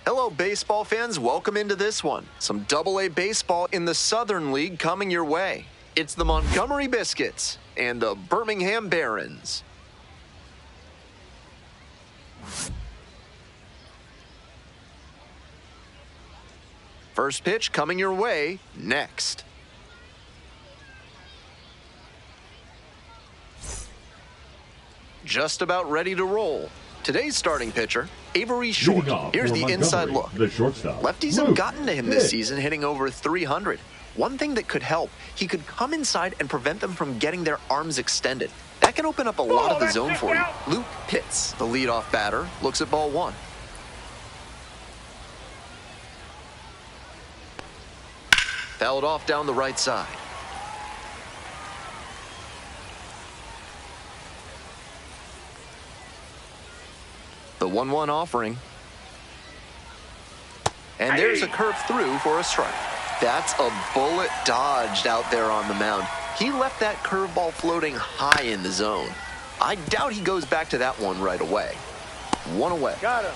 Hello, baseball fans. Welcome into this one. Some Double-A baseball in the Southern League coming your way. It's the Montgomery Biscuits and the Birmingham Barons. First pitch coming your way next. Just about ready to roll. Today's starting pitcher, Avery Short. Here's the inside look. The shortstop. Lefties have gotten to him this season, hitting over 300. One thing that could help, he could come inside and prevent them from getting their arms extended. That can open up a lot of the zone for you. Luke Pitts, the leadoff batter, looks at ball one. Fouled off down the right side. The 1-1 offering. And there's a curve through for a strike. That's a bullet dodged out there on the mound. He left that curveball floating high in the zone. I doubt he goes back to that one right away. One away. Got him.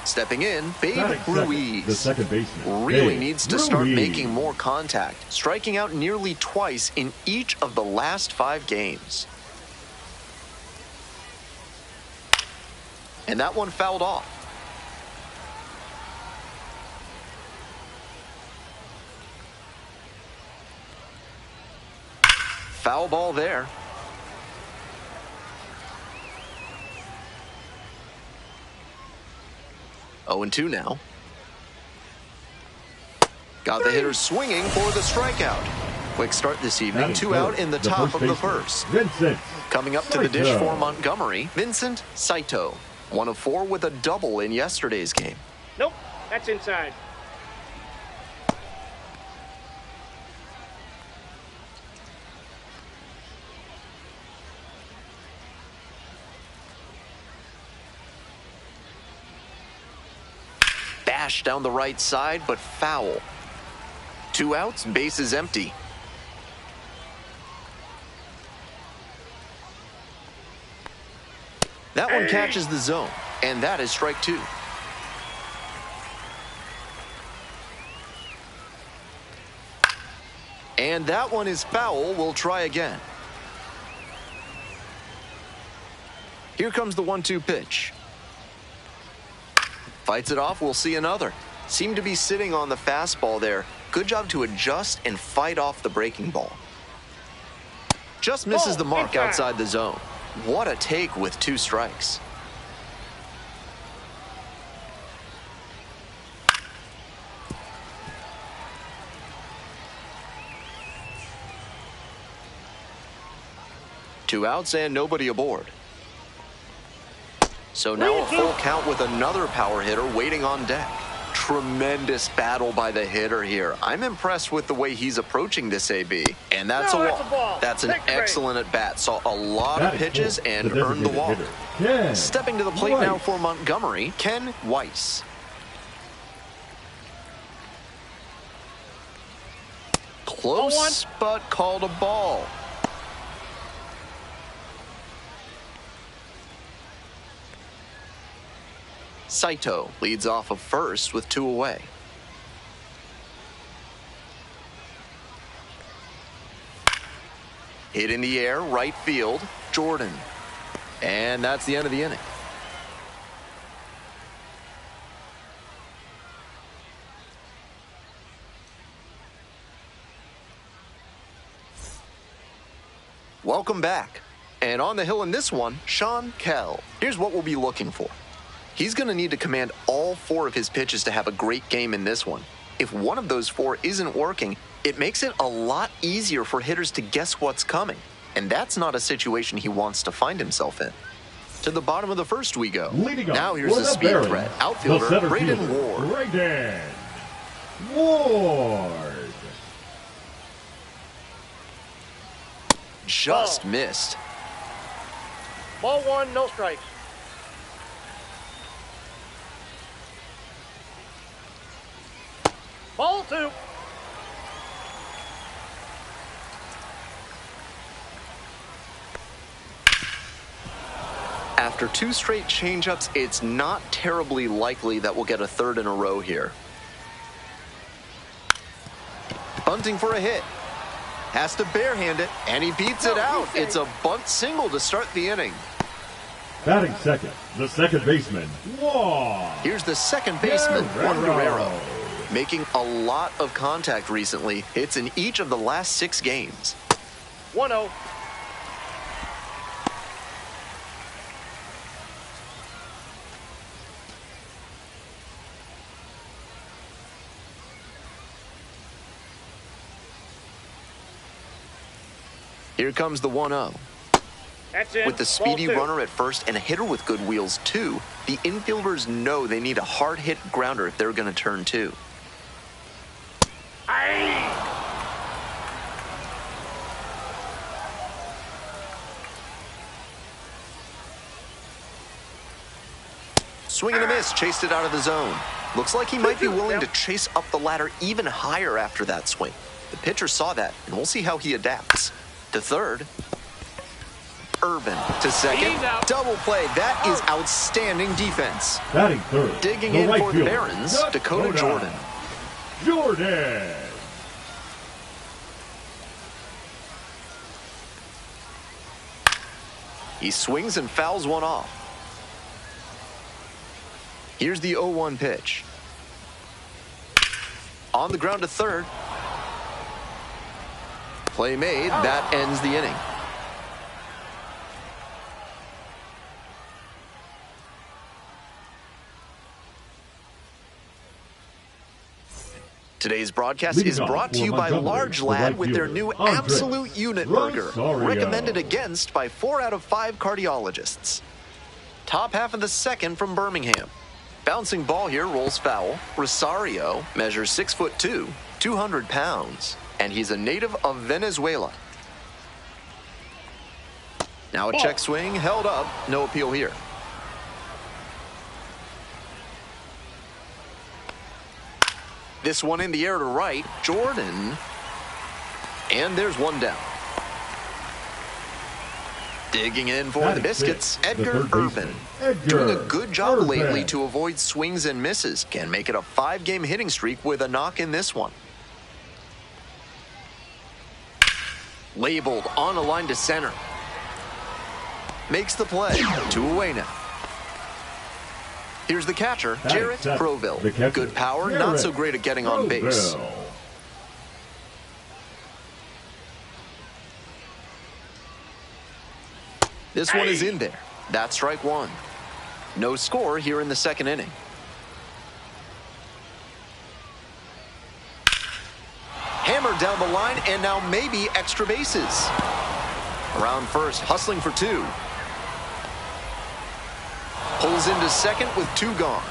Stepping in, Babe Ruiz. The second baseman. Really needs to start making more contact, striking out nearly twice in each of the last 5 games. And that one fouled off. Foul ball there. Oh, 0-2 now. Got the hitter swinging for the strikeout. Quick start this evening. 2 out in the top of the first. Vincent Coming up to the dish for Montgomery, Vincent Saito. 1 of 4 with a double in yesterday's game. Nope, that's inside. Bash down the right side, but foul. 2 outs, bases empty. That one catches the zone, and that is strike 2. And that one is foul. We'll try again. Here comes the 1-2 pitch. Fights it off. We'll see another. Seemed to be sitting on the fastball there. Good job to adjust and fight off the breaking ball. Just misses the mark outside the zone. What a take with 2 strikes. Two outs and nobody aboard. So now a full count with another power hitter waiting on deck. Tremendous battle by the hitter here. I'm impressed with the way he's approaching this AB. And that's a walk. That's an excellent at-bat. Saw a lot of pitches and earned the walk. Stepping to the plate now for Montgomery, Ken Weiss. Close, but called a ball. Saito leads off of first with 2 away. Hit in the air, right field, Jordan. And that's the end of the inning. Welcome back. And on the hill in this one, Sean Kell. Here's what we'll be looking for. He's going to need to command all 4 of his pitches to have a great game in this one. If one of those 4 isn't working, it makes it a lot easier for hitters to guess what's coming. And that's not a situation he wants to find himself in. To the bottom of the first we go. Now here's the speed threat. Outfielder, Braden Ward. Braden Ward. Just missed. Ball 1, no strikes. Ball 2. After After 2 straight changeups, it's not terribly likely that we'll get a third in a row here. Bunting for a hit. Has to barehand it, and he beats it out. It's a bunt single to start the inning. Batting second, the second baseman, Juan. Here's the second baseman, Juan Guerrero. Making a lot of contact recently. Hits in each of the last 6 games. 1-0. Here comes the 1-0. That's it. With the speedy Ball 2. runner at first and a hitter with good wheels too, the infielders know they need a hard-hit grounder if they're going to turn 2. Swing and a miss, chased it out of the zone. Looks like he might be willing to chase up the ladder even higher after that swing. The pitcher saw that, and we'll see how he adapts. To third. Irvin to second. Double play. That is outstanding defense. Batting third, Digging the in right for the fielder, Barons, Dakota Jordan. Jordan. He swings and fouls one off. Here's the 0-1 pitch. On the ground to third. Play made. That ends the inning. Today's broadcast is brought to you by Large Lad with their new Absolute Unit Burger, recommended against by 4 out of 5 cardiologists. Top half of the second from Birmingham. Bouncing ball here rolls foul. Rosario measures 6'2", 200 pounds, and he's a native of Venezuela. Now a check swing, held up, no appeal here. This one in the air to right, Jordan. And there's one down. Digging in for the Biscuits, Edgar Irvin. Doing a good job lately to avoid swings and misses. Can make it a 5-game hitting streak with a knock in this one. Labeled on a line to center. Makes the play. 2 away now. Here's the catcher, Jarrett Crowville. Good power, not so great at getting on base. This one is in there. That's strike 1. No score here in the second inning. Hammered down the line, and now maybe extra bases. Around first, hustling for 2. Pulls into second with 2 gone.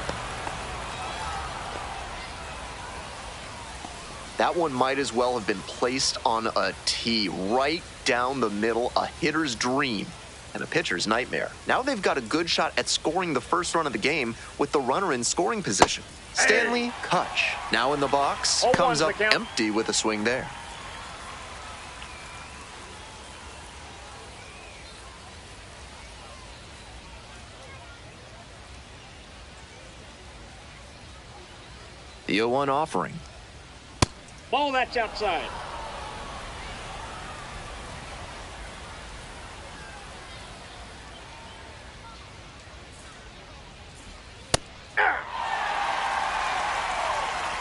That one might as well have been placed on a tee, right down the middle, a hitter's dream and a pitcher's nightmare. Now they've got a good shot at scoring the first run of the game with the runner in scoring position. Stanley Kutch, now in the box, comes up empty with a swing there. The 0-1 offering. Ball that's outside.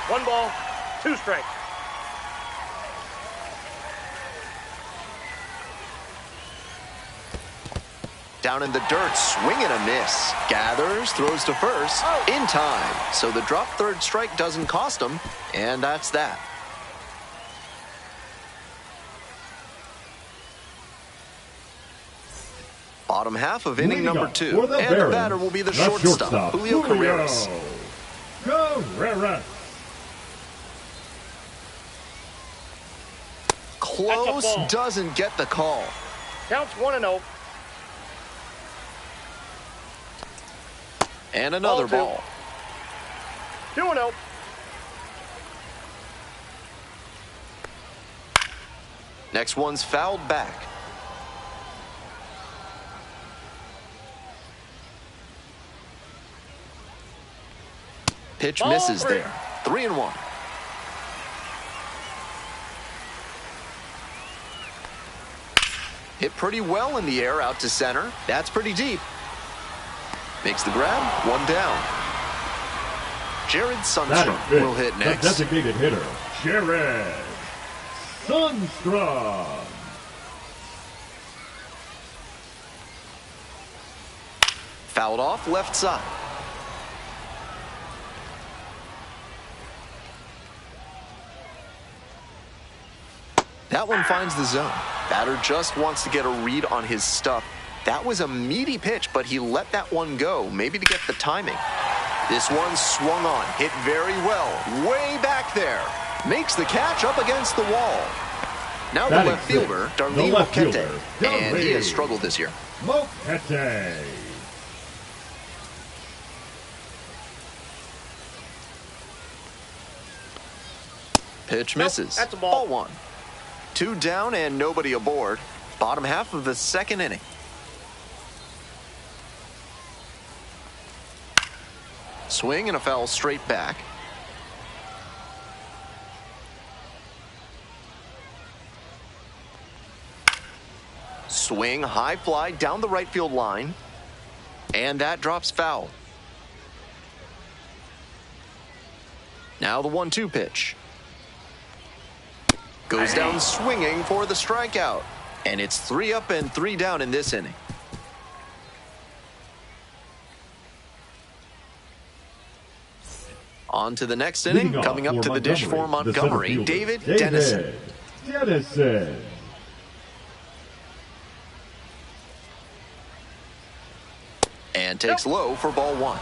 One ball, 2 strikes. Down in the dirt, swing and a miss. Gathers, throws to first, in time. So the drop third strike doesn't cost him, and that's that. Bottom half of inning number 2. And the batter will be the shortstop, Julio Carreras. Close, doesn't get the call. Counts 1-0. And another ball. 2-0. Next one's fouled back. Pitch Ball misses three. there. 3-1. Hit pretty well in the air out to center. That's pretty deep. Makes the grab. 1 down. Jared Sundstrom will hit next. The designated hitter, Jared Sundstrom. Fouled off left side. That one finds the zone. Batter just wants to get a read on his stuff. That was a meaty pitch, but he let that one go, maybe to get the timing. This one swung on, hit very well, way back there. Makes the catch up against the wall. Now the left fielder, Darlene Mokete, and he has struggled this year. Mokete. Pitch misses. That's a ball. 1. 2 down and nobody aboard. Bottom half of the second inning. Swing and a foul straight back. Swing, high fly down the right field line. And that drops foul. Now the 1-2 pitch. Goes down swinging for the strikeout. And it's 3 up and 3 down in this inning. On to the next inning. Coming up to the dish for Montgomery, David Dennison. And takes low for ball 1.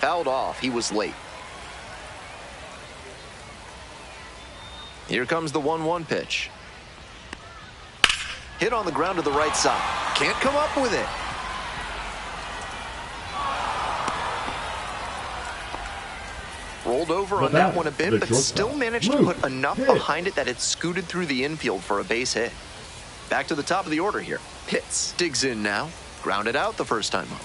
Fouled off. He was late. Here comes the 1-1 pitch. Hit on the ground to the right side. Can't come up with it. Rolled over on that one a bit, but still managed to put enough behind it that it scooted through the infield for a base hit. Back to the top of the order here. Pitts digs in now. Grounded out the first time up.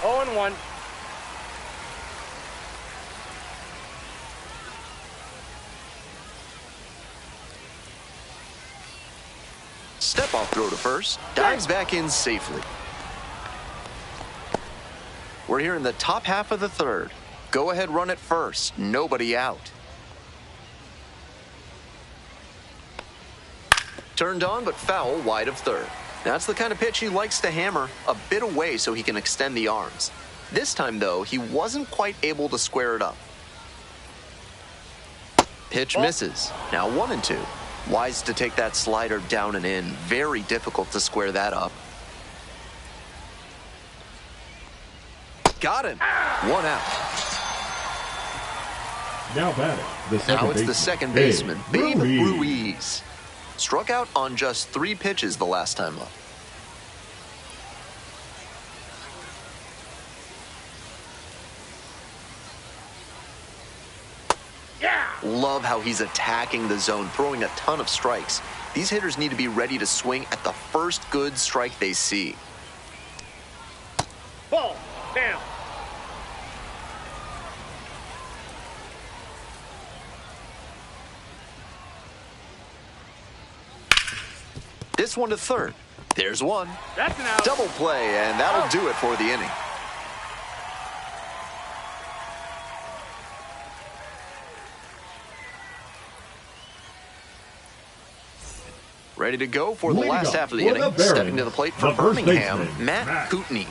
0-1. Step off throw to first. Dives back in safely. We're here in the top half of the third. Go ahead, run at first. Nobody out. Turned on, but foul wide of third. That's the kind of pitch he likes to hammer a bit away so he can extend the arms. This time, though, he wasn't quite able to square it up. Pitch misses. Now 1-2. Wise to take that slider down and in. Very difficult to square that up. Got him. 1 out. Now batting. Now it's the second baseman, Babe Ruiz. Struck out on just 3 pitches the last time up. Love how he's attacking the zone, throwing a ton of strikes. These hitters need to be ready to swing at the first good strike they see. Ball. Down. This one to third. There's one. That's an out. Double play, and that'll do it for the inning. Ready to go for the last half of the inning. Stepping to the plate for Birmingham, Matt Kootenai.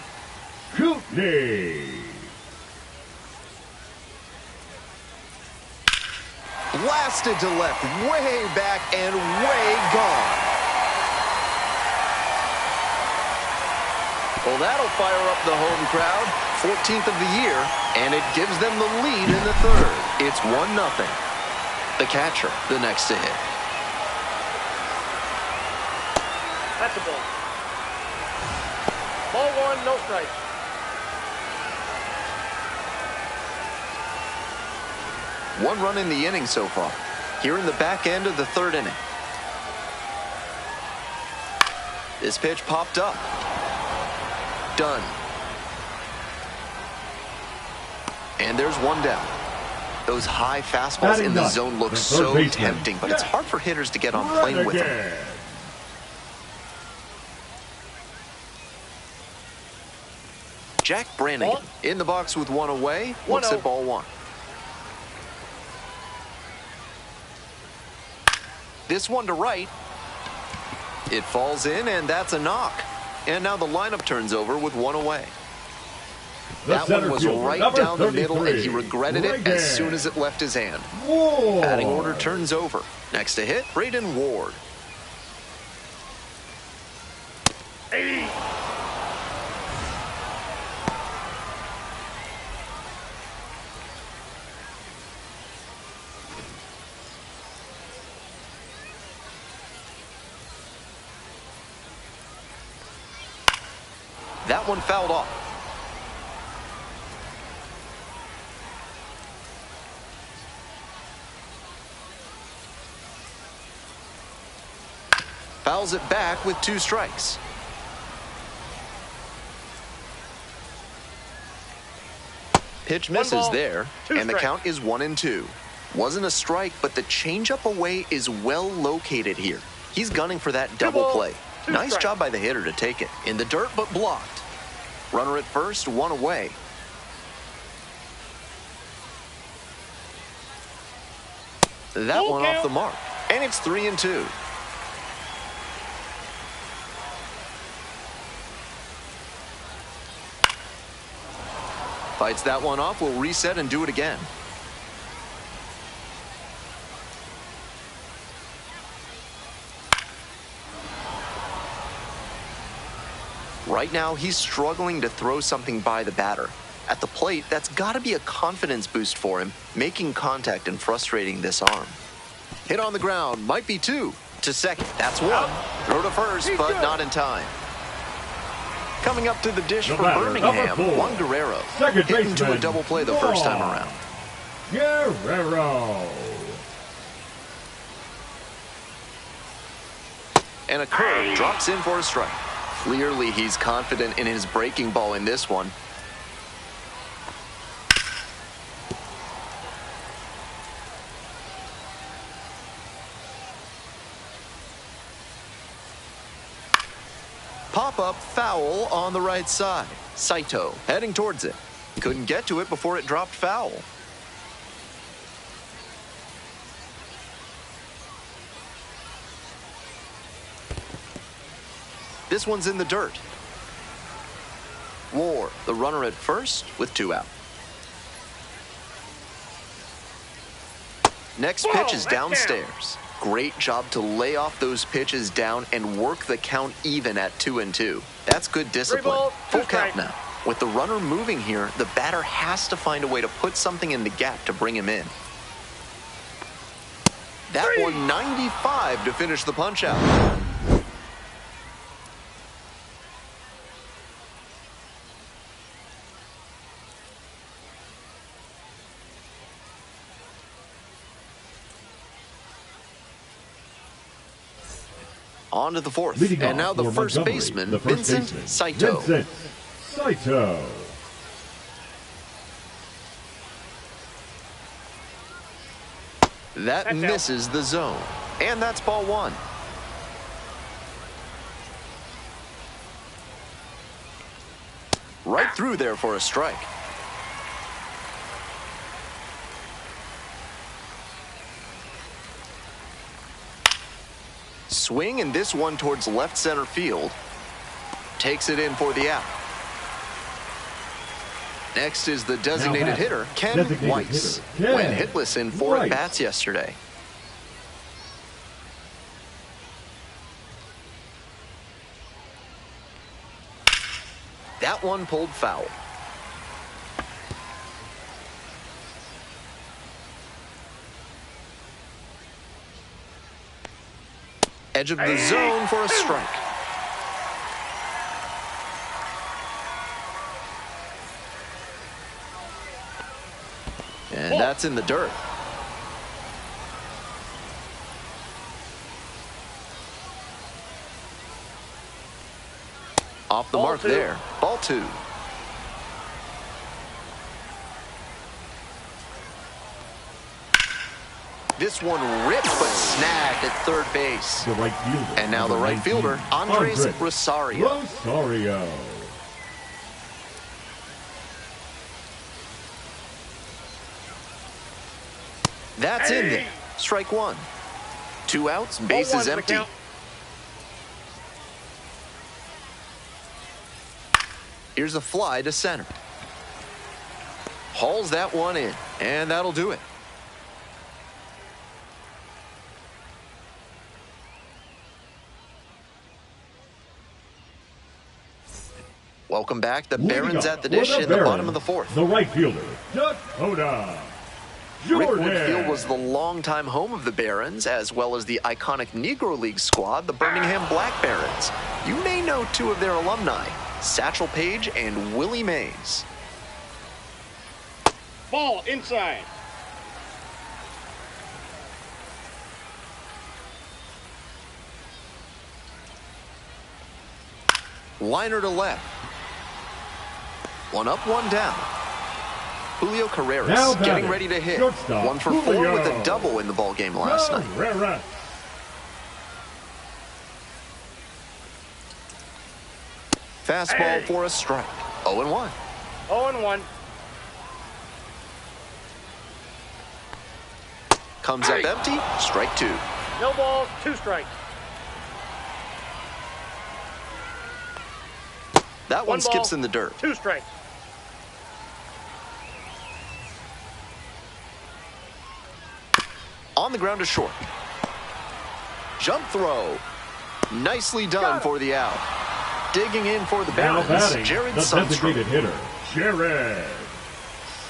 Blasted to left, way back and way gone. Well, that'll fire up the home crowd. 14th of the year, and it gives them the lead in the third. It's 1-0. The catcher, the next to hit. That's a ball. Ball 1, no strikes. One run in the inning so far. here in the back end of the third inning. This pitch popped up. Done. And there's one down. Those high fastballs in the zone look so tempting, but it's hard for hitters to get on plane with them. Jack Brannigan in the box with one away. Looks at ball one. This one to right. It falls in, and that's a knock. And now the lineup turns over with one away. That one was right down the middle, and he regretted it as soon as it left his hand. Batting order turns over. Next to hit, Braden Ward. That one fouled off. Fouls it back with 2 strikes. Pitch misses there, and the count is 1-2. Wasn't a strike, but the changeup away is well located here. He's gunning for that double play. Nice job by the hitter to take it. In the dirt, but blocked. Runner at first, one away. That one off the mark, and it's 3-2. Fights that one off, will reset and do it again. Right now, he's struggling to throw something by the batter. At the plate, that's got to be a confidence boost for him, making contact and frustrating this arm. Hit on the ground, might be 2. To second, that's 1. Throw to first, but not in time. Coming up to the dish for Birmingham, Juan Guerrero. Hit into a double play the first time around. Guerrero. And a curve drops in for a strike. Clearly, he's confident in his breaking ball in this one. Pop-up foul on the right side. Saito heading towards it. Couldn't get to it before it dropped foul. This one's in the dirt. Ward, the runner at first with 2 out. Next pitch is downstairs. Great job to lay off those pitches down and work the count even at 2-2. That's good discipline. Full count now. With the runner moving here, the batter has to find a way to put something in the gap to bring him in. That one 95 to finish the punch out. On to the fourth, and now the first baseman, Vincent Saito. Vincent Saito. That misses the zone, and that's ball 1. Right through there for a strike. Swing, and this one towards left center field. Takes it in for the out. Next is the designated hitter, Ken Weiss. Went hitless in 4 at-bats yesterday. That one pulled foul. Edge of the zone for a strike. And that's in the dirt. Off the Ball mark two. there. Ball 2. This one ripped but snagged at third base. The right fielder. And now the number right 19, fielder, Andres Rosario. Rosario. That's in there. Strike 1. 2 outs, bases empty. Here's a fly to center. Hauls that one in, and that'll do it. Welcome back. The Barons at the dish in the bottom of the 4th. The right fielder, Dakota Jordan. Rickwood Field was the longtime home of the Barons, as well as the iconic Negro League squad, the Birmingham Black Barons. You may know 2 of their alumni, Satchel Paige and Willie Mays. Ball inside. Liner to left. 1 up, 1 down. Julio Carreras getting ready to hit. 1 for 4 with a double in the ballgame last night. Fastball for a strike. 0-1. 0-1. Comes up empty. Strike 2. No balls, 2 strikes. That one ball, skips in the dirt. 2 strikes. On the ground to short. Jump throw. Nicely done for the out. Digging in for the Barons, Jared Sundstrom. Designated hitter, Jared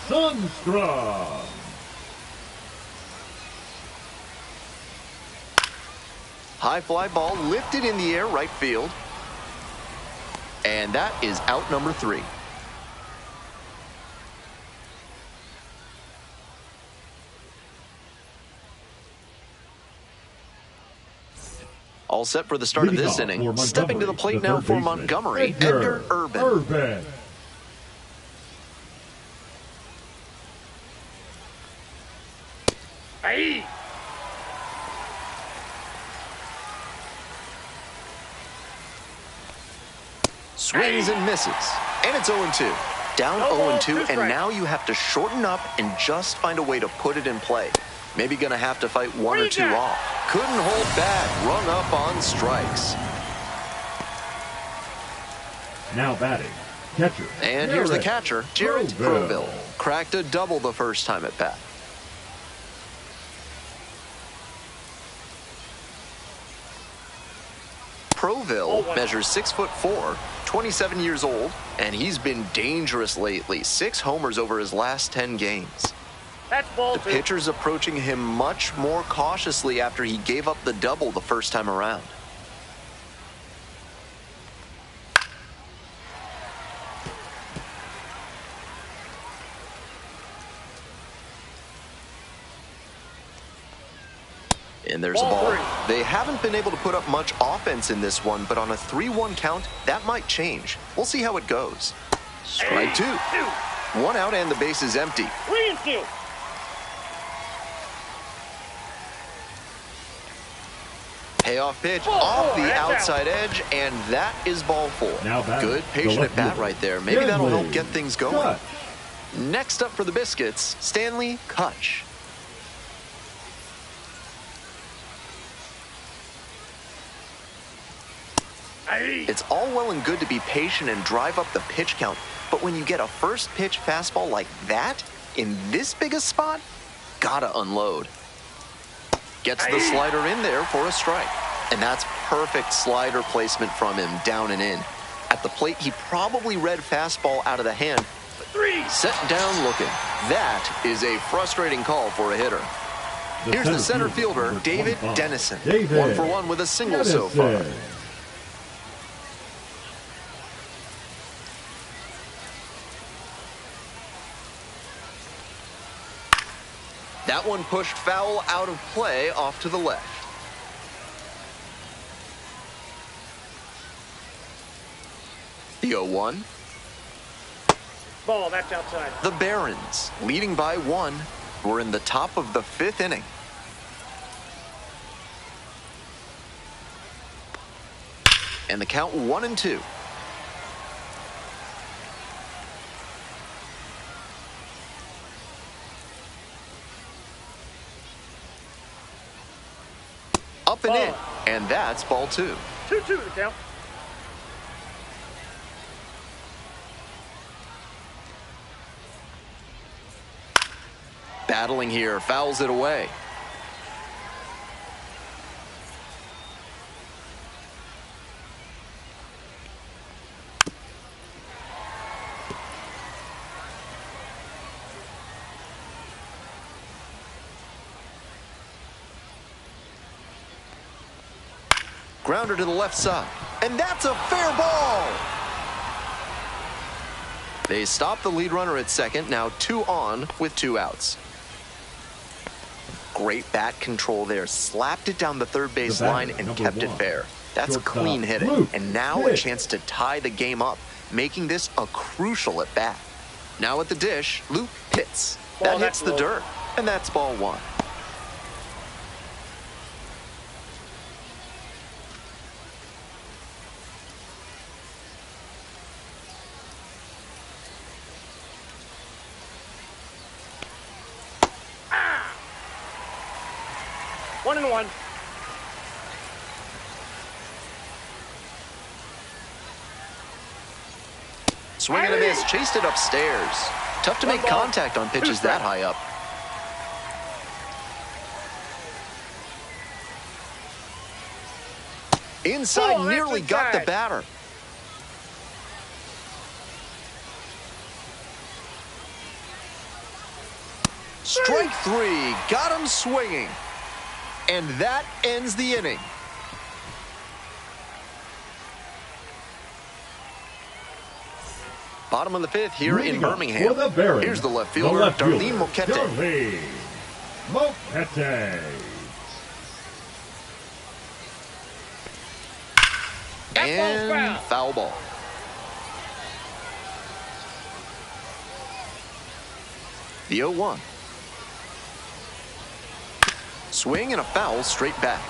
Sundstrom. High fly ball lifted in the air, right field. And that is out number 3. All set for the start of this inning. Stepping to the plate now for Montgomery, Edgar Urban. Hey! Swings and misses. And it's 0-2. Down 0-2, and now you have to shorten up and just find a way to put it in play. Maybe gonna have to fight 1 or 2 off. Couldn't hold back, rung up on strikes. Now batting, catcher. And here's the catcher, Jarrett Proville. Cracked a double the first time at bat. Proville measures 6'4", 27 years old, and he's been dangerous lately. 6 homers over his last 10 games. That's ball The 2. pitcher's approaching him much more cautiously after he gave up the double the first time around. And there's a ball. They haven't been able to put up much offense in this one, but on a 3-1 count, that might change. We'll see how it goes. Strike 2. 1 out and the base is empty. 3-2. Payoff pitch off the outside edge, and that is ball 4. Good patient at bat right there. Maybe that'll help get things going. Next up for the Biscuits, Stanley Kutch. It's all well and good to be patient and drive up the pitch count, but when you get a first pitch fastball like that, in this big a spot, gotta unload. Gets the slider in there for a strike. And that's perfect slider placement from him, down and in. At the plate, he probably read fastball out of the hand. Set down looking. That is a frustrating call for a hitter. Here's the center fielder, David Dennison. 1 for 1 with a single so far. That one pushed foul out of play off to the left. The 0-1. Ball, that's outside. The Barons, leading by 1. We're in the top of the 5th inning. And the count 1-2. Up and in, and that's ball 2. 2-2 the count. Battling here, fouls it away. Grounder to the left side, and that's a fair ball. They stop the lead runner at second, now 2 on with 2 outs. Great bat control there, slapped it down the third base line and kept it fair. That's clean hitting, and now a chance to tie the game up, making this a crucial at bat. Now at the dish, Luke hits. That hits the dirt, and that's ball 1. One and one. Swing and a miss, chased it upstairs. Tough to make contact on pitches that high up. Inside, nearly got the batter. Strike 3, got him swinging. And that ends the inning. Bottom of the 5th here in Birmingham. Here's the left fielder, Darlene Moquete. And foul ball. The 0-1. Swing and a foul straight back.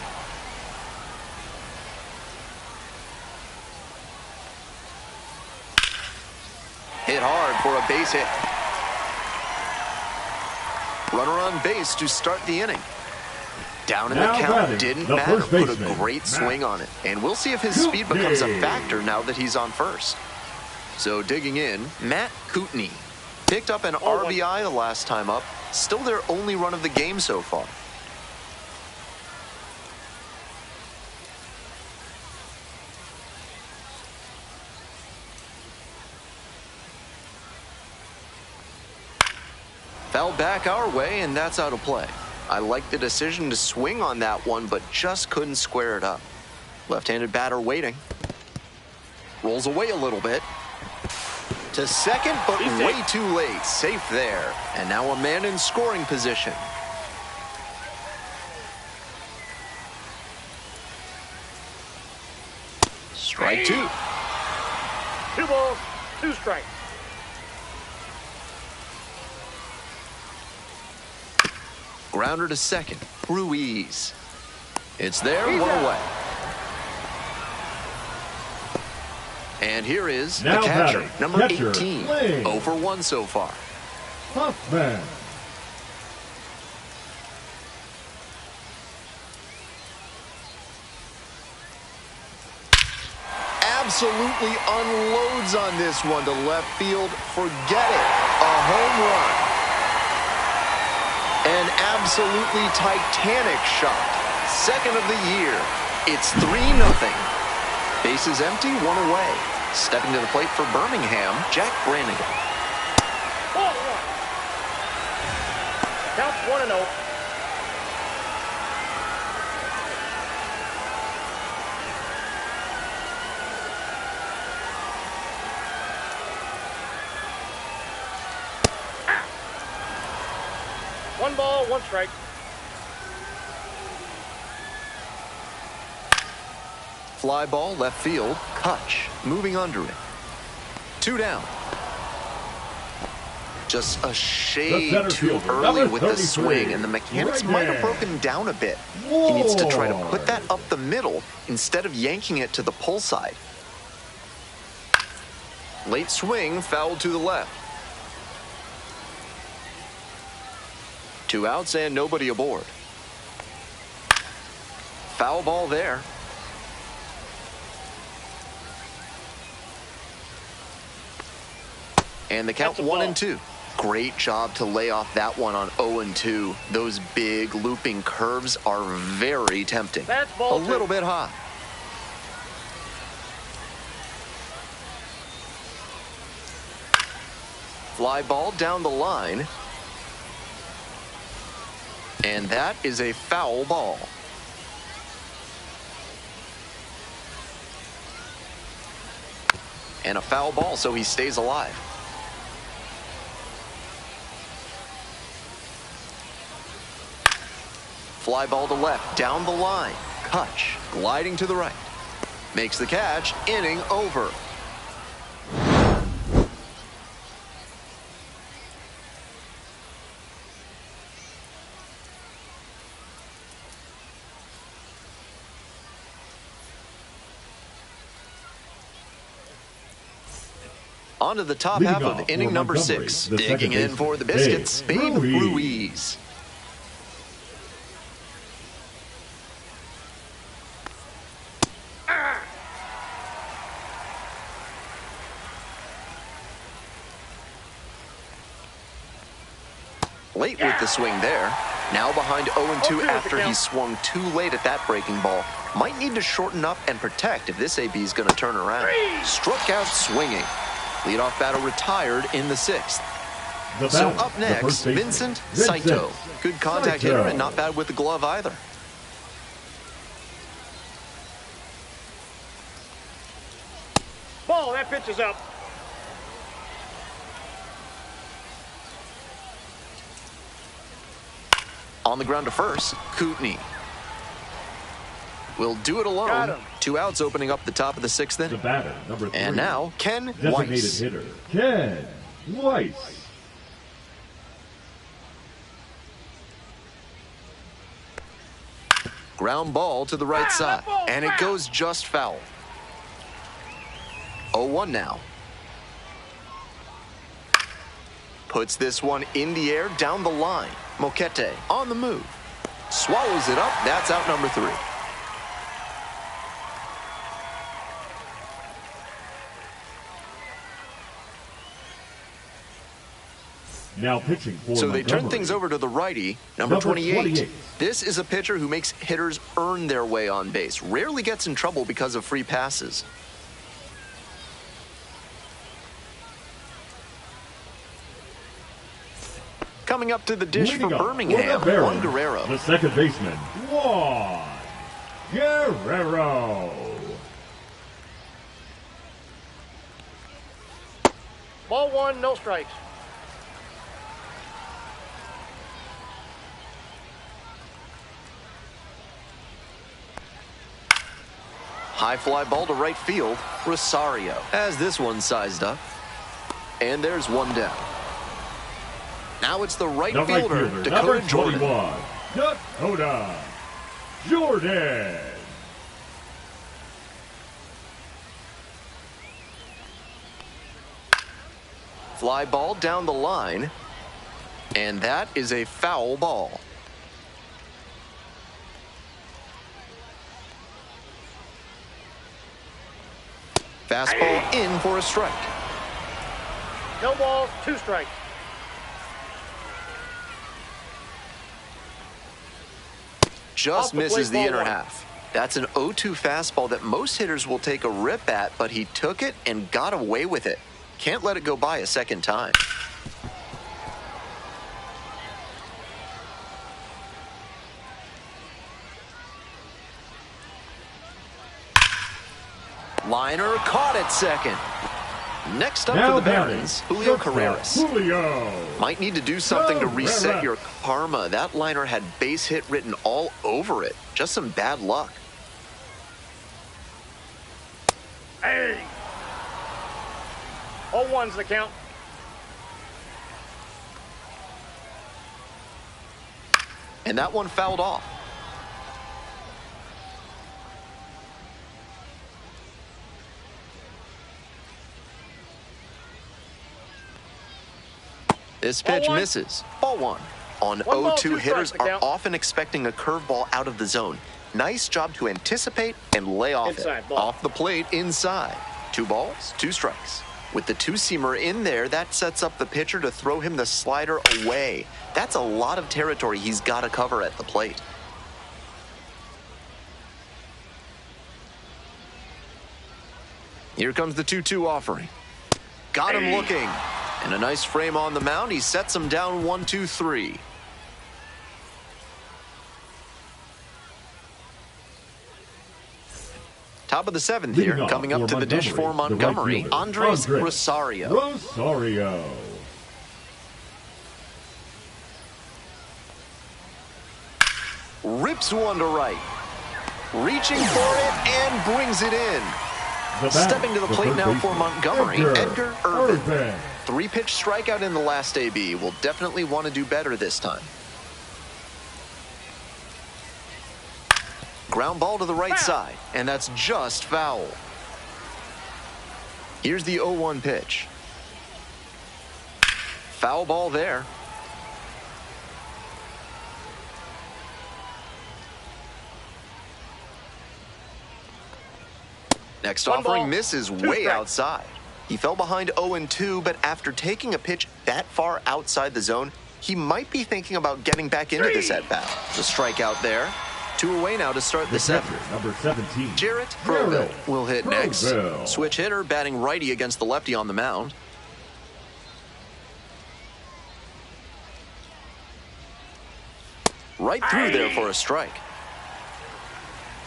Hit hard for a base hit. Runner on base to start the inning. Down in the count, didn't matter, put a great swing on it. And we'll see if his speed becomes a factor now that he's on first. So digging in, Matt Kootenai. Picked up an RBI the last time up. Still their only run of the game so far. Foul back our way, and that's out of play. I like the decision to swing on that one, but just couldn't square it up. Left-handed batter waiting. Rolls away a little bit. To second, but way too late. Safe there. And now a man in scoring position. Strike 2. 2 balls, 2 strikes. Grounder to second. Ruiz. It's there, 1 away. And here is the catcher, number 18. 0 for 1 so far. Hoffman. Absolutely unloads on this one to left field. Forget it. A home run. An absolutely titanic shot. Second of the year. It's 3-0. Bases empty, 1 away. Stepping to the plate for Birmingham, Jack Brannigan. Ball 1. Counts 1-0. One ball, 1 strike. Fly ball, left field, Kutch, moving under it. 2 down. Just a shade center too fielder, early number with the 33, swing, and the mechanics right might have there. broken down a bit. He needs to try to Whoa. put that up the middle instead of yanking it to the pull side. Late swing, foul to the left. 2 outs and nobody aboard. Foul ball there. And the count That's a 1 ball. and 2. Great job to lay off that one on 0 and 2. Those big looping curves are very tempting. That's ball A little 2. bit hot. Fly ball down the line. And that is a foul ball. And a foul ball, so he stays alive. Fly ball to left, down the line. Kutch, gliding to the right. Makes the catch, inning over. On to the top Leading half off of inning for number Montgomery, 6. the Digging second in baseman, for the Biscuits, Babe Babe Ruiz. Ruiz. Late with the swing there. Now behind 0-2 after he swung too late at that breaking ball. Might need to shorten up and protect if this AB is going to turn around. Struck out swinging. Leadoff batter retired in the 6th. The So batter, up the next, first baseman, Vincent Saito. Good contact Saito. hitter and not bad with the glove either. Ball, that pitch is up. On the ground to first, Kootenai will do it Got alone. him. 2 outs opening up the top of the 6th The inning. batter, number 3. And now, Ken designated Weiss. hitter, Ken Weiss. Ground ball to the right side, that ball's and it foul. goes just foul. 0-1 now. Puts this one in the air down the line. Moquete on the move. Swallows it up. That's out number 3. Now pitching for So they turn Montgomery. things over to the righty, number Number 28. 28. This is a pitcher who makes hitters earn their way on base. Rarely gets in trouble because of free passes. Coming up to the dish Leading for off Birmingham, for the Juan Barons, Guerrero. The second baseman, Juan Guerrero. Ball 1, no strikes. High fly ball to right field. Rosario has this one sized up. And there's one down. Now it's the right The right fielder, fielder, Dakota number Jordan. 21, Dakota Jordan. Fly ball down the line. And that is a foul ball. Fastball in for a strike. No balls, 2 strikes. Just Off the misses plate, the ball inner 1. half. That's an 0-2 fastball that most hitters will take a rip at, but he took it and got away with it. Can't let it go by a second time. Liner caught at second. Next up Now for the batting, Barons, Julio shortstop, Carreras. Julio. Might need to do something to reset Carreras. your karma. That liner had base hit written all over it. Just some bad luck. Hey. 0-1's the count. And that one fouled off. This pitch misses. Ball one. On 0-2, hitters are often expecting a curveball out of the zone. Nice job to anticipate and lay off it. Off the plate, inside. 2 balls, 2 strikes. With the 2-seamer in there, that sets up the pitcher to throw him the slider away. That's a lot of territory he's got to cover at the plate. Here comes the 2-2 offering. Got him looking. And a nice frame on the mound. He sets him down 1-2-3. Top of the 7th here. Coming up to the dish for Montgomery, Andres Rosario. Rips one to right. Reaching for it and brings it in. Stepping to the plate now for Montgomery, Edgar Urban. 3-pitch strikeout in the last AB. Will definitely want to do better this time. Ground ball to the right side, and that's just foul. Here's the 0-1 pitch. Foul ball there. Next offering misses way outside. He fell behind 0-2, but after taking a pitch that far outside the zone, he might be thinking about getting back into this at-bat. The strikeout there. 2 away now to start the 7th. Number 17. Jarrett Proville will hit next. Switch hitter batting righty against the lefty on the mound. Right through there for a strike.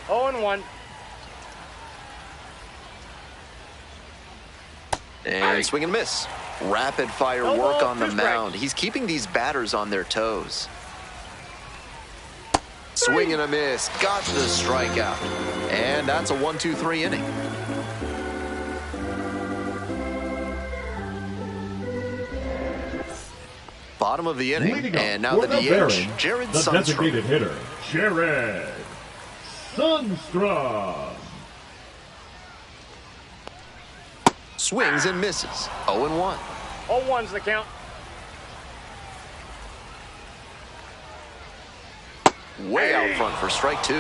0-1. And swing and miss. Rapid fire work on the mound. He's keeping these batters on their toes. Swing and a miss. Got the strikeout. And that's a 1-2-3 inning. Bottom of the inning. And now the DH, Jared Sundstrom. The designated hitter, Jared Sundstrom. Swings and misses. 0-1. 0-1's the count. Way out front for strike 2.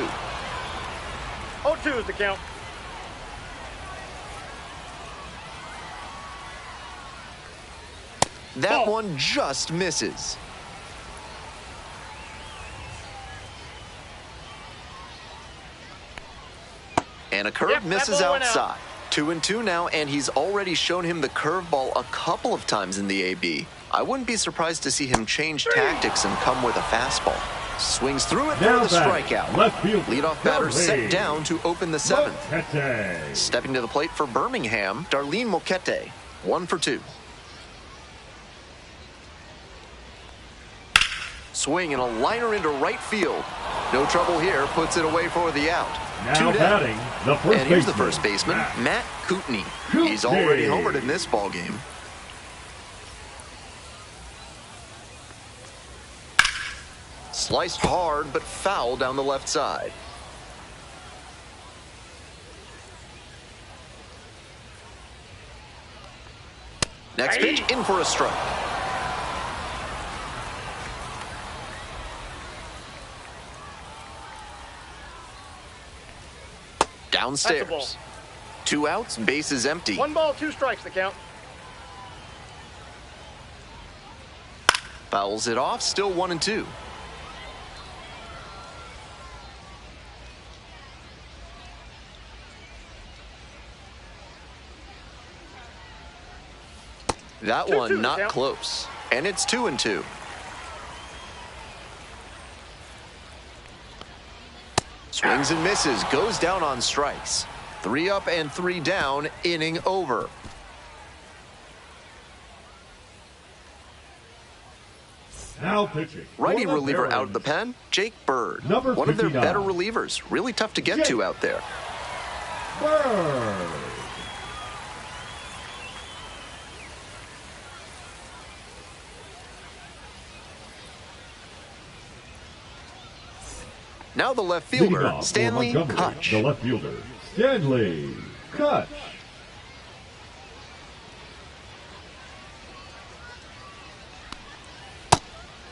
0-2 is the count. That one just misses. And a curve misses outside. 2-2 now, and he's already shown him the curveball a couple of times in the AB. I wouldn't be surprised to see him change tactics and come with a fastball. Swings through it for the strikeout. Leadoff batter set down to open the 7th. Stepping to the plate for Birmingham, Darlene Moquete. 1 for 2. Swing and a liner into right field. No trouble here, puts it away for the out. Now batting, the first and here's the first baseman, Matt Kootenai. He's already homered in this ball game. Sliced hard, but foul down the left side. Next pitch, in for a strike. Downstairs. 2 outs, bases empty. 1 ball, 2 strikes the count. Fouls it off, still 1-2. That one not close. And it's 2-2. Swings and misses, goes down on strikes. 3 up and 3 down, inning over. Now pitching. Righty reliever out of the pen, Jake Bird. One of their better relievers. Really tough to get to out there. Bird. Now the left Leading fielder, off for Stanley Montgomery, Kutch. the left fielder, Stanley Kutch.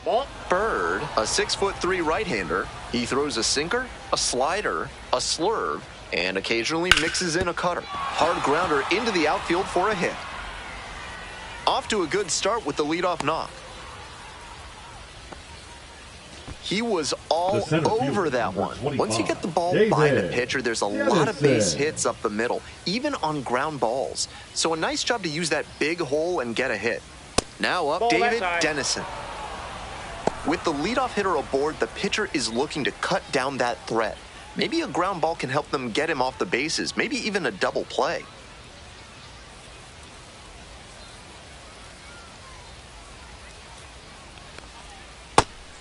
Ball. Bird, a 6'3" right-hander. He throws a sinker, a slider, a slurve, and occasionally mixes in a cutter. Hard grounder into the outfield for a hit. Off to a good start with the leadoff knock. He was all over that one. Once you get the ball by the pitcher, there's a lot of base hits up the middle, even on ground balls. So a nice job to use that big hole and get a hit. Now up, David Dennison. With the leadoff hitter aboard, the pitcher is looking to cut down that threat. Maybe a ground ball can help them get him off the bases, maybe even a double play.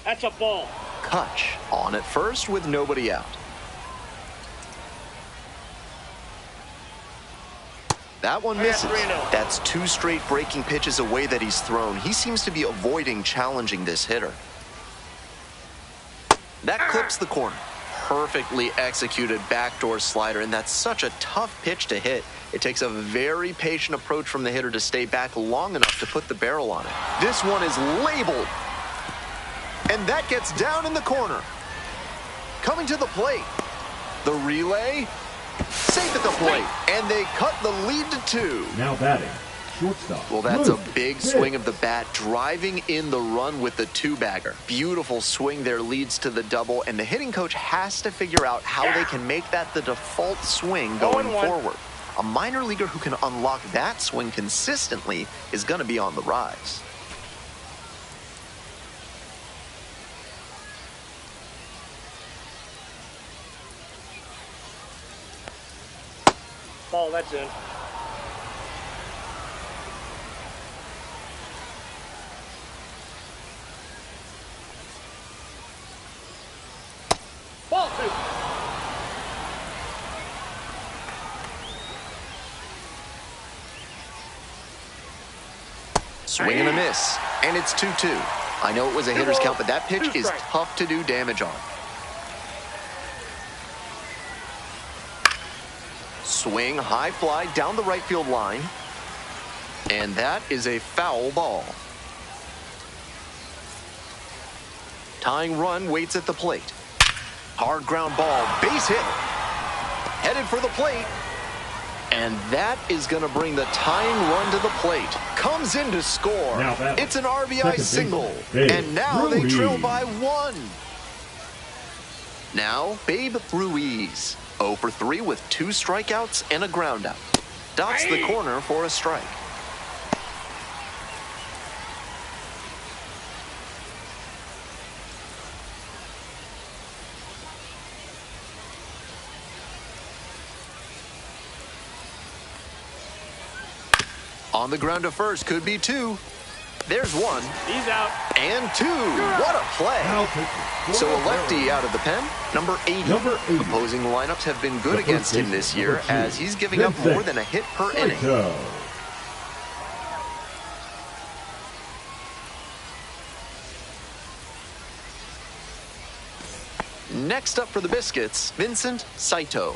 That's a ball. Kutch on at first with nobody out. That one misses. That's 2 straight breaking pitches away that he's thrown. He seems to be avoiding challenging this hitter. That clips the corner. Perfectly executed backdoor slider, and that's such a tough pitch to hit. It takes a very patient approach from the hitter to stay back long enough to put the barrel on it. This one is labeled. And that gets down in the corner. Coming to the plate. The relay. Safe at the plate. And they cut the lead to 2. Now batting, shortstop. Well, that's a big swing of the bat, driving in the run with the 2-bagger. Beautiful swing there leads to the double, and the hitting coach has to figure out how they can make that the default swing going forward. A minor leaguer who can unlock that swing consistently is going to be on the rise. Ball, that's in. Ball 2. Swing and a miss, and it's 2-2. I know it was a hitter's count, but that pitch is tough to do damage on. Swing, high fly down the right field line, and that is a foul ball. Tying run waits at the plate. Hard ground ball, base hit. Headed for the plate. And that is going to bring the tying run to the plate. Comes in to score. It's an RBI single. And now they trail by 1. Now, Babe Ruiz. 0 for 3 with 2 strikeouts and a groundout. Dots the corner for a strike. On the ground to first, could be 2. There's 1. He's out. And 2. What a play. So a lefty out of the pen, number 80. Opposing lineups have been good against him this year as he's giving up more than a hit per inning. Next up for the Biscuits, Vincent Saito.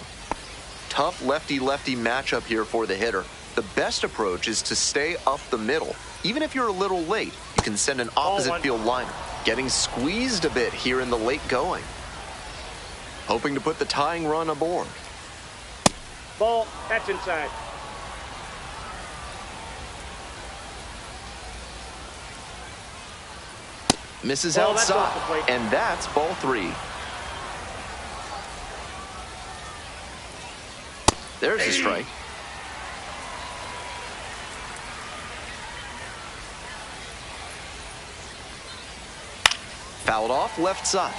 Tough lefty-lefty matchup here for the hitter. The best approach is to stay up the middle. Even if you're a little late, you can send an opposite field liner. Getting squeezed a bit here in the late going. Hoping to put the tying run aboard. Ball, that's inside. Misses outside, and that's ball 3. There's a strike. Fouled off left side.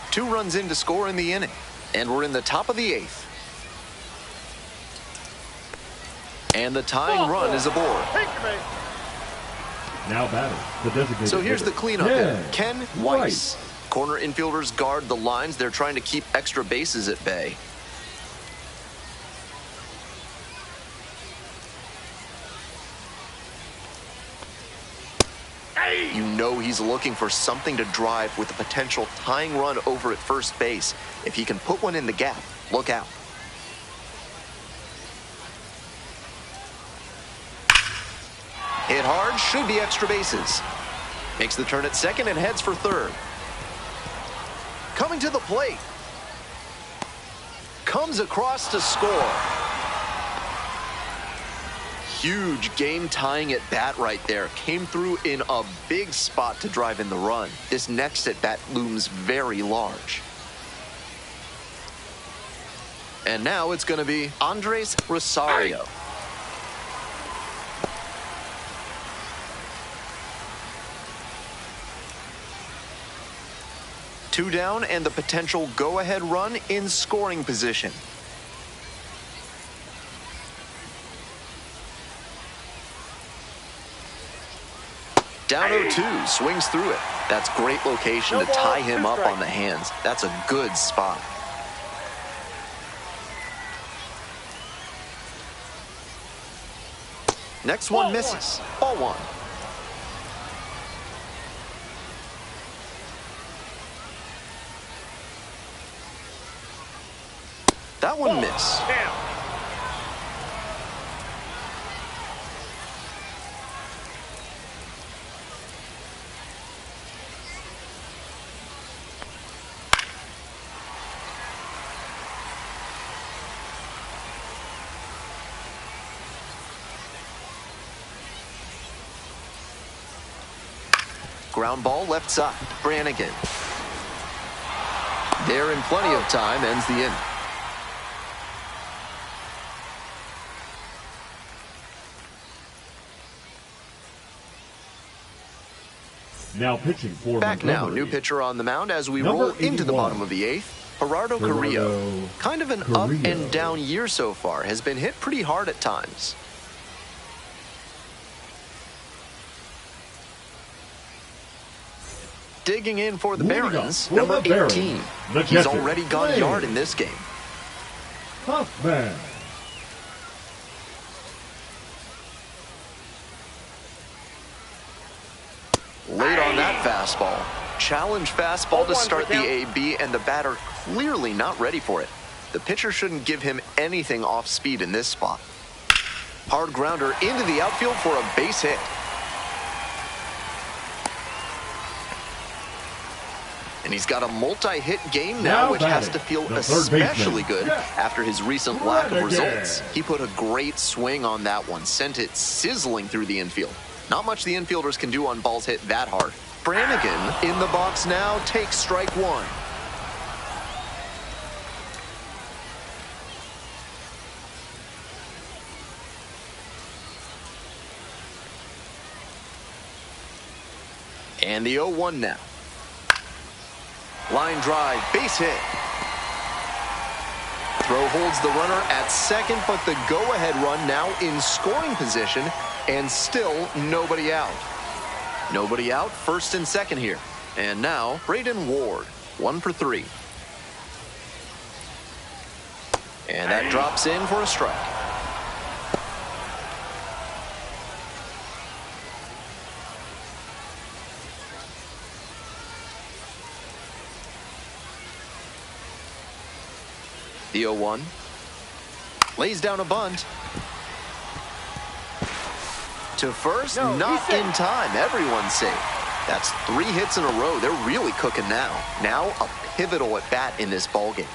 2 runs in to score in the inning. And we're in the top of the 8th. And the tying run is aboard. Now batting, the designated So here's hitter, the cleanup hitter, Ken Weiss. Corner infielders guard the lines. They're trying to keep extra bases at bay. You know he's he's looking for something to drive with a potential tying run over at first base. If he can put one in the gap, look out. Hit hard, should be extra bases. Makes the turn at second and heads for third. Coming to the plate. Comes across to score. Huge game-tying at bat right there. Came through in a big spot to drive in the run. This next at bat looms very large. And now it's going to be Andres Rosario. Two down and the potential go-ahead run in scoring position. Down 0-2, swings through it. That's great location to tie him up on the hands. That's a good spot. Next one misses. Ball one. That one missed. Ground ball left side. Brannigan. There in plenty of time, ends the inning. Now pitching for Back now, new pitcher on the mound as we roll into the bottom of the eighth. Gerardo Carrillo. Kind of an up and down year so far. Has been hit pretty hard at times. Digging in for the Barons, number 18. He's already gone yard in this game. Hoffman. Late on that fastball. Challenge fastball to start the AB, and the batter clearly not ready for it. The pitcher shouldn't give him anything off speed in this spot. Hard grounder into the outfield for a base hit. And he's got a multi-hit game now, which has to feel especially good after his recent lack of results. He put a great swing on that one, sent it sizzling through the infield. Not much the infielders can do on balls hit that hard. Brannigan in the box now, takes strike one. And the 0-1 now. Line drive, base hit. Throw holds the runner at second, but the go-ahead run now in scoring position, and still nobody out. Nobody out, first and second here. And now, Braden Ward, 1 for 3. And that drops in for a strike. The 0-1. Lays down a bunt. To first, not in time. Everyone's safe. That's 3 hits in a row. They're really cooking now. Now a pivotal at bat in this ballgame.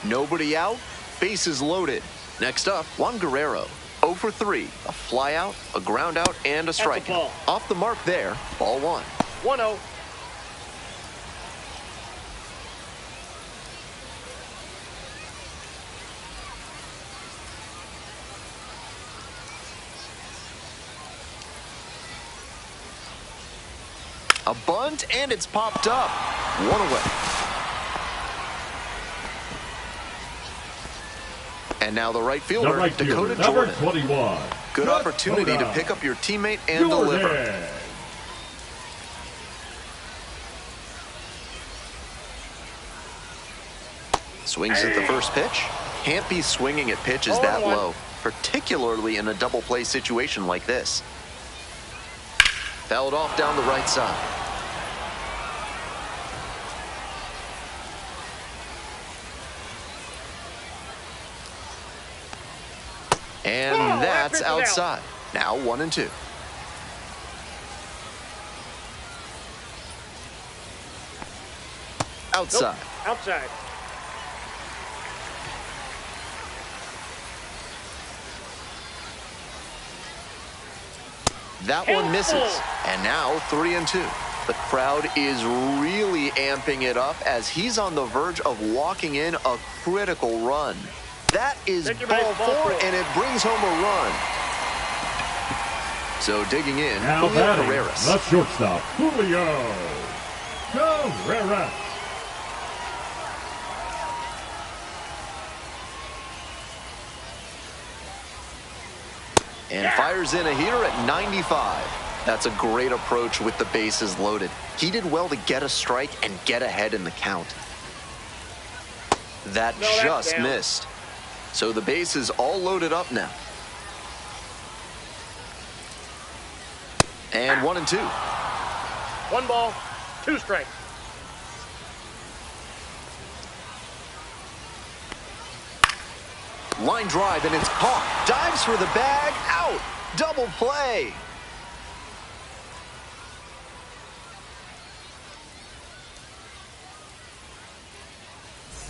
Nobody out. Bases loaded. Next up, Juan Guerrero. 0 for 3. A fly out, a ground out, and a strikeout. Off the mark there. Ball 1. 1-0. A bunt, and it's popped up. 1 away. And now the right fielder, Dakota Jordan. 21. Good opportunity to pick up your teammate and deliver. Swings at the first pitch. Can't be swinging at pitches that low, particularly in a double play situation like this. Fouled off down the right side. And Oh, that's that pitch is outside. Now 1-2. Outside. Nope. Outside. That one misses. And now 3-2. The crowd is really amping it up as he's on the verge of walking in a critical run. That is ball four, and it brings home a run. So digging in, Now Julio batting, Carreras. the shortstop, Julio Carreras. And fires in a heater at 95. That's a great approach with the bases loaded. He did well to get a strike and get ahead in the count. That just missed. So the base is all loaded up now. And 1-2. 1 ball, 2 strikes. Line drive, and it's caught. Dives for the bag. Out. Double play.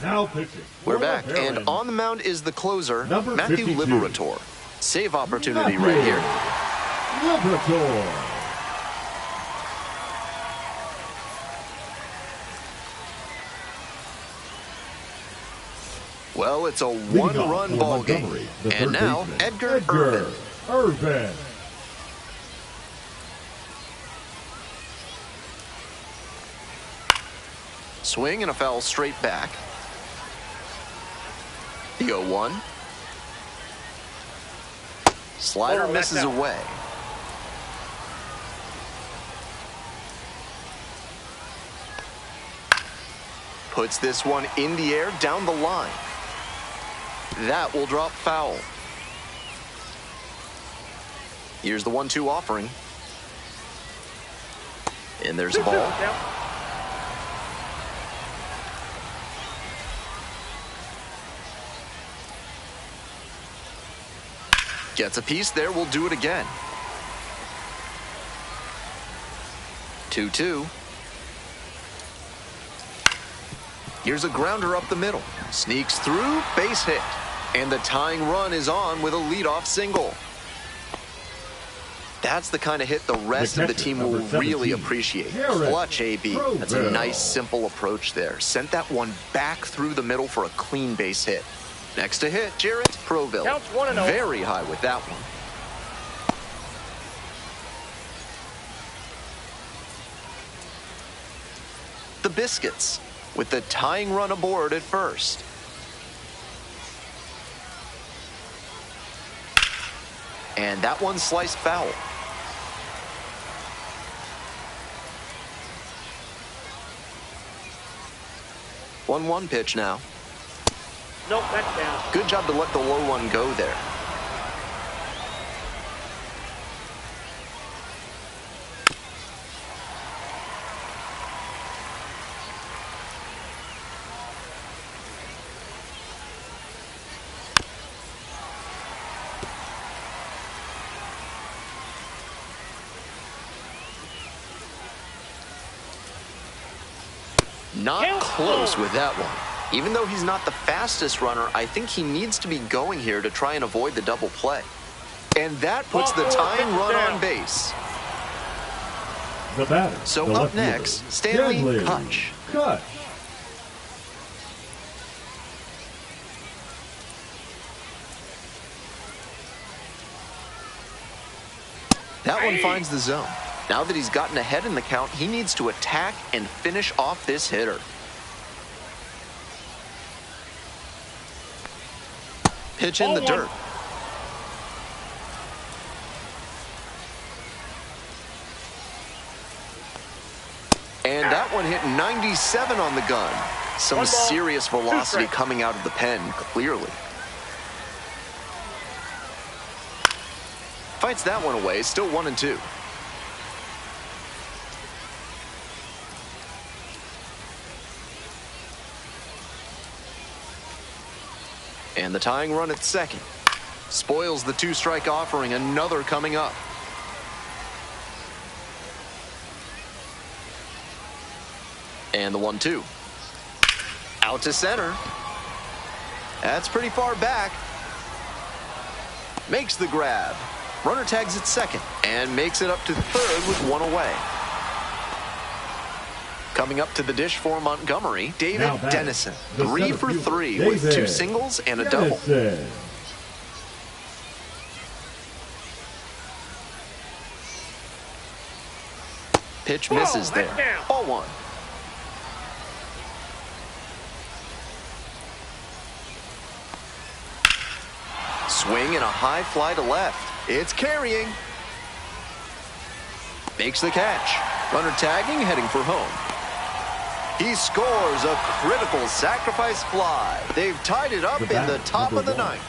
Now pitching. We're back, and on the mound is the closer, Matthew Liberator. Save opportunity right here. Liberator. Well, it's a one-run ball game. And now, Edgar Irvin. Swing and a foul straight back. The 0-1. Slider misses away. Puts this one in the air down the line. That will drop foul. Here's the 1-2 offering. And there's a ball. Gets a piece there, we'll do it again. 2-2. Here's a grounder up the middle. Sneaks through, base hit. And the tying run is on with a leadoff single. That's the kind of hit the rest of the team will really appreciate. Clutch, AB. That's a nice, simple approach there. Sent that one back through the middle for a clean base hit. Next to hit, Jarrett Proville. Counts 1-0. Very high with that one. The Biscuits with the tying run aboard at first. And that one sliced foul. 1-1 pitch now. Nope, that's down. Good job to let the low one go there. Not close with that one. Even though he's not the fastest runner, I think he needs to be going here to try and avoid the double play. And that puts the tying run on base. The batter. So up next, Stanley Kutch. That one finds the zone. Now that he's gotten ahead in the count, he needs to attack and finish off this hitter. Pitch in the dirt. And that one hit 97 on the gun. Some serious velocity coming out of the pen, clearly. Fights that one away, still 1-2. And the tying run at second. Spoils the two-strike offering, another coming up. And the 1-2. Out to center. That's pretty far back. Makes the grab. Runner tags at second and makes it up to third with one away. Coming up to the dish for Montgomery, David Dennison. 3 for 3 with 2 singles and a double. Pitch misses there. Ball 1. Swing and a high fly to left. It's carrying. Makes the catch. Runner tagging, heading for home. He scores a critical sacrifice fly. They've tied it up in the top of the ninth.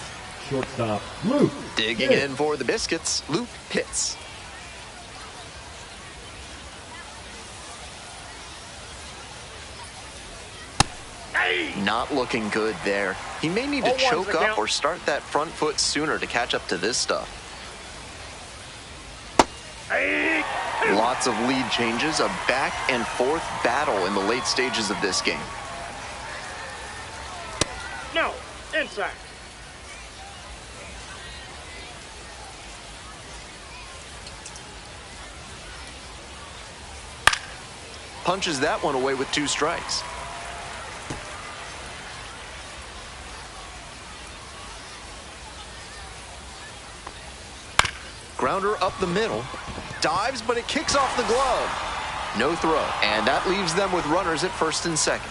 Shortstop, Luke. Digging in for the Biscuits, Luke Pitts. Not looking good there. He may need to choke up or start that front foot sooner to catch up to this stuff. Lots of lead changes, a back and forth battle in the late stages of this game. No, inside. Punches that one away with 2 strikes. Grounder up the middle. Dives, but it kicks off the glove. No throw. And that leaves them with runners at first and second.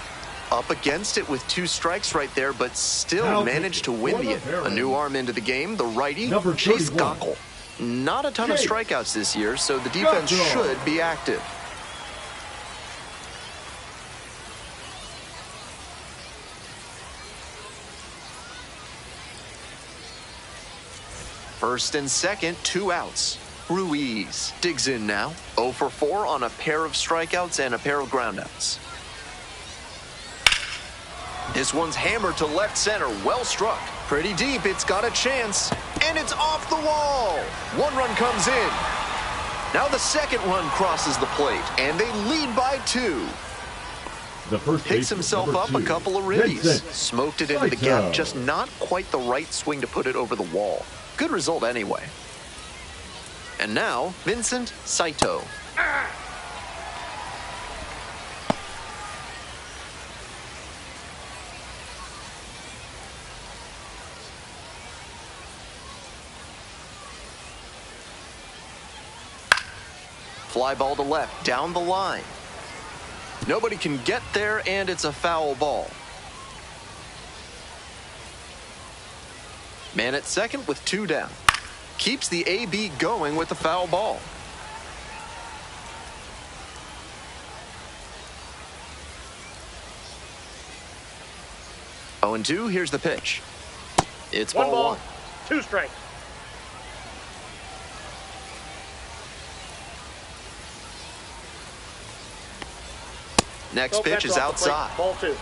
Up against it with 2 strikes right there, but still managed to win the inning. A new arm into the game, the righty, Chase Gockel. Not a ton of strikeouts this year, so the defense should be active. First and second, 2 outs. Ruiz digs in now. 0 for 4 on a pair of strikeouts and a pair of groundouts. This one's hammered to left center. Well struck. Pretty deep. It's got a chance. And it's off the wall. 1 run comes in. Now the second run crosses the plate. And they lead by 2. The first picks himself up a couple of ribbies. Smoked it into the gap. Just not quite the right swing to put it over the wall. Good result anyway. And now, Vincent Saito. Fly ball to left, down the line. Nobody can get there, and it's a foul ball. Man at second with 2 down. Keeps the AB going with the foul ball. Oh, and 2, here's the pitch. It's ball 1. 2 strikes. Next pitch is outside. Ball 2.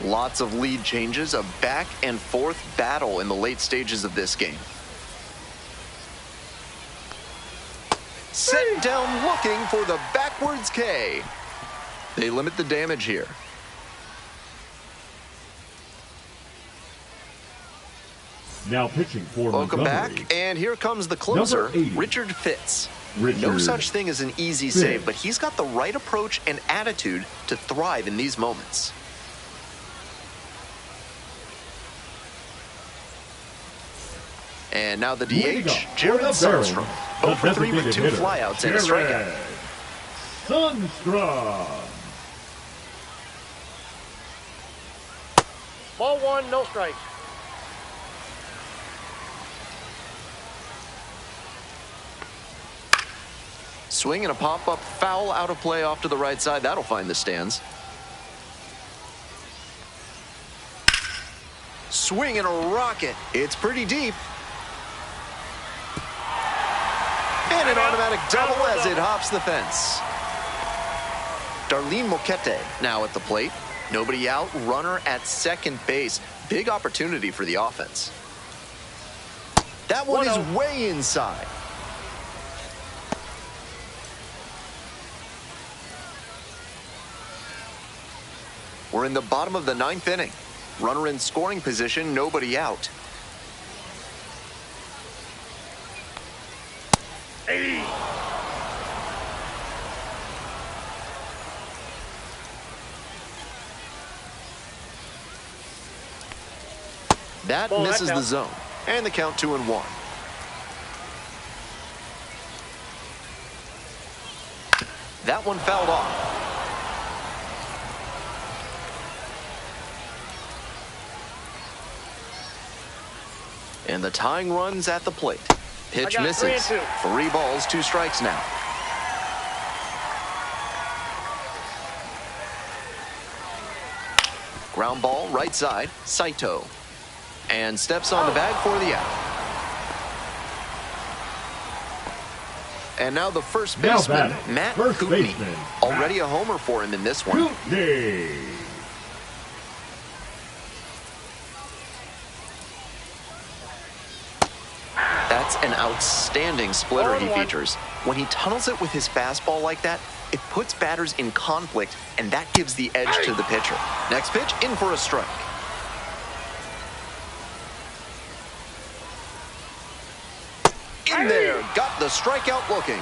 Lots of lead changes, a back and forth battle in the late stages of this game. Set down looking for the backwards K. They limit the damage here. Now pitching for Welcome Montgomery. back, and here comes the closer, Richard Fitz. No such thing as an easy save, but he's got the right approach and attitude to thrive in these moments. And now the DH, Jared Sundstrom. 0 for 3 with 2 flyouts and a strikeout. Sundstrom. Ball 1, no strikes. Swing and a pop-up foul out of play off to the right side. That'll find the stands. Swing and a rocket. It's pretty deep. And an automatic double as it hops the fence. Darlene Moquete now at the plate. Nobody out, runner at second base. Big opportunity for the offense. That one is 1-0. way inside. We're in the bottom of the 9th inning. Runner in scoring position, nobody out. Hey. That Ball, misses that's the out. zone. And the count 2-1. That one fouled off. And the tying run's at the plate. Pitch I got misses. 3-2. 3 balls, 2 strikes now. Ground ball, right side, Saito. And steps on the bag for the out. And now the first Now baseman, batting, Matt first Kootenai. baseman, Already a homer for him in this one. Kootenai. That's an outstanding splitter he 0-1. features. When he tunnels it with his fastball like that, it puts batters in conflict, and that gives the edge to the pitcher. Next pitch, in for a strike. In there, got the strikeout looking.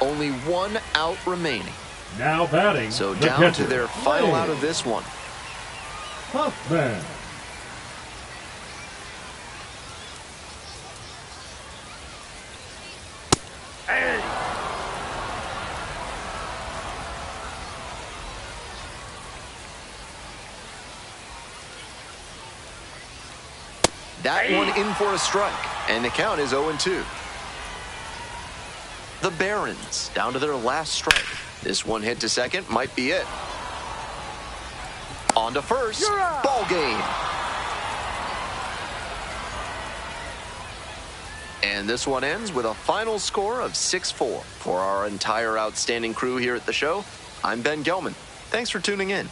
Only 1 out remaining. Now batting. So the down catcher, to their final Wade out of this one. Huffman. Hey. That one in for a strike, and the count is 0-2. The Barons down to their last strike. This one hit to second might be it. On to first. You're out. Ball game. And this one ends with a final score of 6-4. For our entire outstanding crew here at the show, I'm Ben Gelman. Thanks for tuning in.